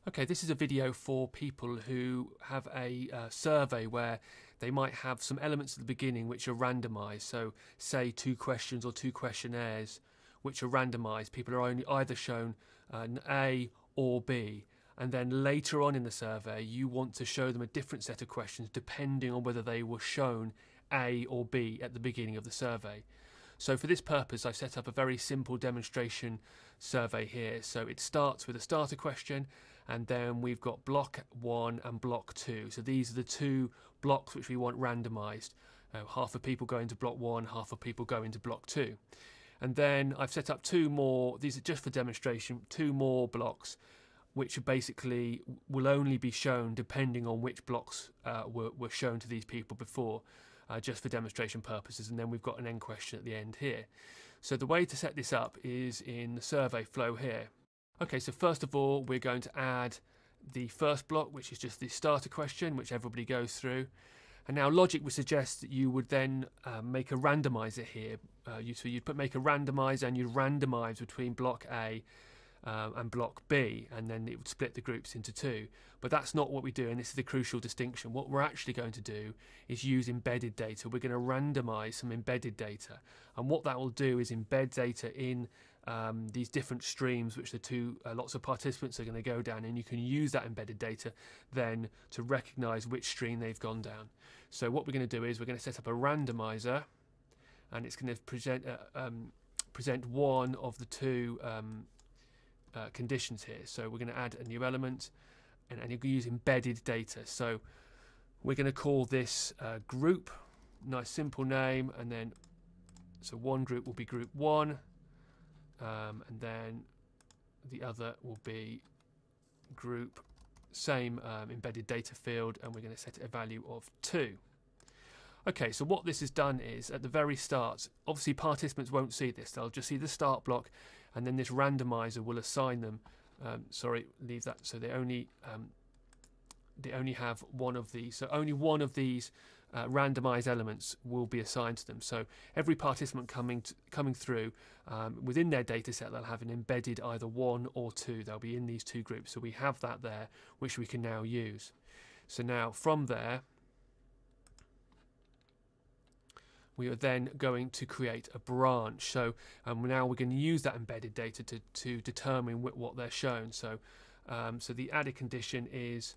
Okay, this is a video for people who have a survey where they might have some elements at the beginning which are randomized. So say 2 questions or 2 questionnaires which are randomized. People are only either shown an A or B. And then later on in the survey, you want to show them a different set of questions depending on whether they were shown A or B at the beginning of the survey. So for this purpose, I've set up a very simple demonstration survey here. So it starts with a starter question, and then we've got block 1 and block 2. So these are the 2 blocks which we want randomized. Half of people go into block 1, half of people go into block 2. And then I've set up 2 more, these are just for demonstration, 2 more blocks which are basically will only be shown depending on which blocks were shown to these people before, just for demonstration purposes. And then we've got an end question at the end here. So the way to set this up is in the survey flow here. Okay, so first of all, we're going to add the first block, which is just the starter question, which everybody goes through. And now logic would suggest that you would then make a randomizer here. So you'd make a randomizer and you'd randomize between block A and block B, and then it would split the groups into 2. But that's not what we do, and this is the crucial distinction. What we're actually going to do is use embedded data. We're going to randomize some embedded data, and what that will do is embed data in these different streams which the lots of participants are going to go down, and you can use that embedded data then to recognize which stream they've gone down. So what we're going to do is we're going to set up a randomizer, and it's going to present one of the 2 conditions here. So we're going to add a new element, and you can use embedded data. So we're going to call this group, nice simple name, and then so one group will be group 1, and then the other will be group, same embedded data field, and we're going to set it a value of 2. Okay, so what this has done is at the very start, obviously participants won't see this, they'll just see the start block, and then this randomizer will assign them, leave that, so they only have one of these, so only one of these randomized elements will be assigned to them. So every participant coming through, within their data set, they'll have an embedded either 1 or 2, they'll be in these 2 groups, so we have that there, which we can now use. So now from there, we are then going to create a branch. So now we're going to use that embedded data to determine what they're shown. So, so the added condition is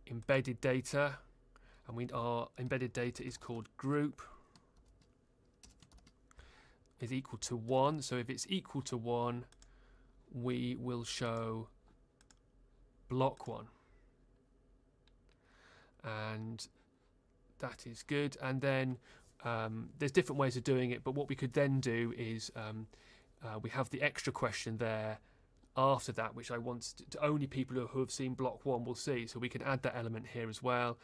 embedded data, and our embedded data is called group is equal to 1. So if it's equal to 1, we will show block 1, and that is good. And then there's different ways of doing it, but what we could then do is we have the extra question there after that, which I want to only people who have seen block 1 will see. So we can add that element here as well.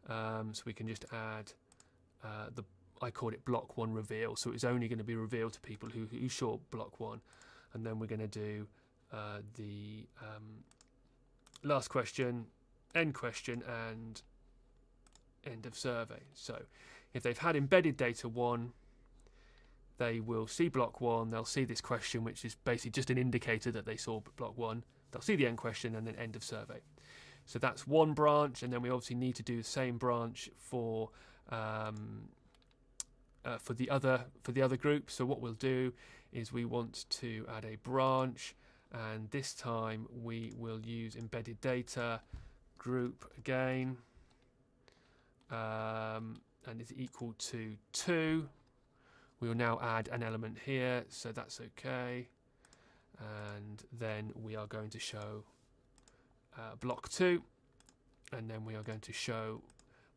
So we can just add I call it block 1 reveal. So it's only going to be revealed to people who saw block 1, and then we're going to do the last question, end question, and end of survey. So if they've had embedded data 1, they will see block 1, they'll see this question, which is basically just an indicator that they saw block 1, they'll see the end question, and then end of survey. So that's one branch, and then we obviously need to do the same branch for the other group. So what we'll do is we want to add a branch, and this time we will use embedded data group again, and is equal to 2. We will now add an element here, so that's okay, and then we are going to show block 2, and then we are going to show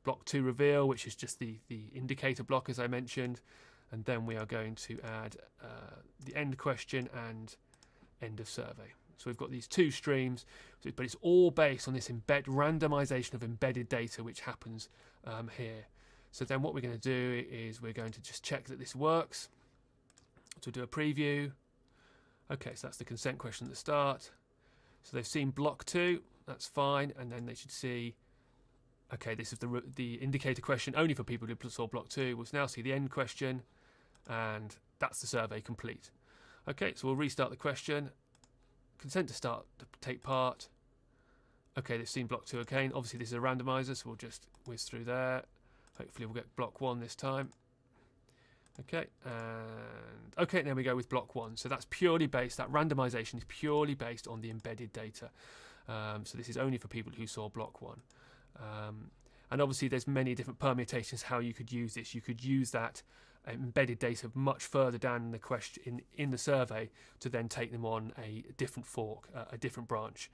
block 2 reveal, which is just the indicator block as I mentioned, and then we are going to add the end question and end of survey. So we've got these 2 streams, but it's all based on this randomization of embedded data which happens here. So then what we're going to do is we're going to just check that this works. So we'll do a preview. Okay, so that's the consent question at the start. So they've seen block 2, that's fine, and then they should see, okay, this is the indicator question only for people who saw block 2. We'll now see the end question, and that's the survey complete. Okay, so we'll restart the question. Consent to take part, Okay, they've seen block 2 again. Obviously this is a randomizer, so we'll just whiz through there. Hopefully we'll get block 1 this time. Okay, and okay, there we go with block 1. So that's purely based, that randomization is purely based on the embedded data. So this is only for people who saw block 1. And obviously there's many different permutations how you could use this. You could use that embedded data much further down in the question in the survey to then take them on a different fork, a different branch.